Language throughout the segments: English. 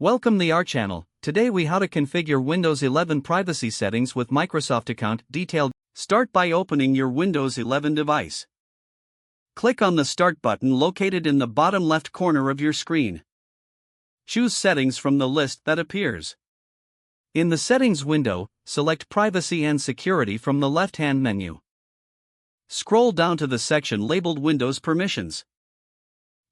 Welcome the our channel. Today we how to configure Windows 11 privacy settings with Microsoft account detailed. Start by opening your Windows 11 device. Click on the Start button located in the bottom left corner of your screen. Choose Settings from the list that appears. In the Settings window, select Privacy and Security from the left-hand menu. Scroll down to the section labeled Windows Permissions.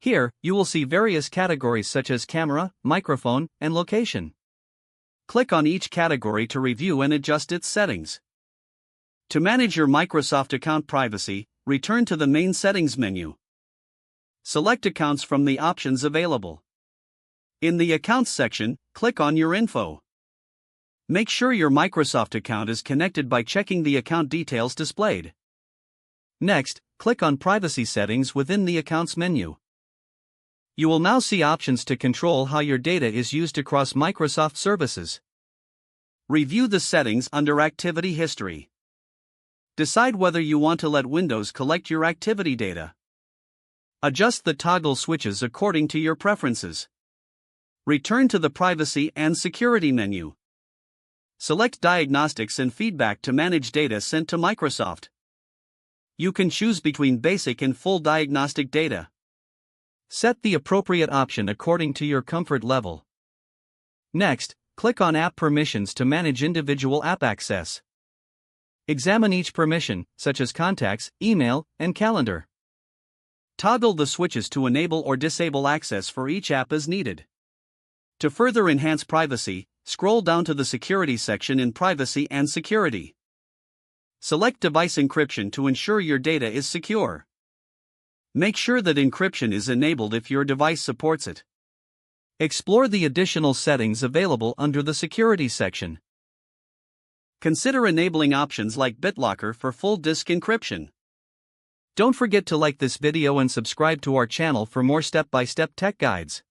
Here, you will see various categories such as camera, microphone, and location. Click on each category to review and adjust its settings. To manage your Microsoft account privacy, return to the main settings menu. Select accounts from the options available. In the Accounts section, click on Your Info. Make sure your Microsoft account is connected by checking the account details displayed. Next, click on Privacy Settings within the Accounts menu. You will now see options to control how your data is used across Microsoft services. Review the settings under Activity History. Decide whether you want to let Windows collect your activity data. Adjust the toggle switches according to your preferences. Return to the Privacy and Security menu. Select Diagnostics and Feedback to manage data sent to Microsoft. You can choose between basic and full diagnostic data. Set the appropriate option according to your comfort level. Next, click on App Permissions to manage individual app access. Examine each permission, such as contacts, email, and calendar. Toggle the switches to enable or disable access for each app as needed. To further enhance privacy, scroll down to the Security section in Privacy and Security. Select Device Encryption to ensure your data is secure. Make sure that encryption is enabled if your device supports it. Explore the additional settings available under the Security section. Consider enabling options like BitLocker for full disk encryption. Don't forget to like this video and subscribe to our channel for more step-by-step tech guides.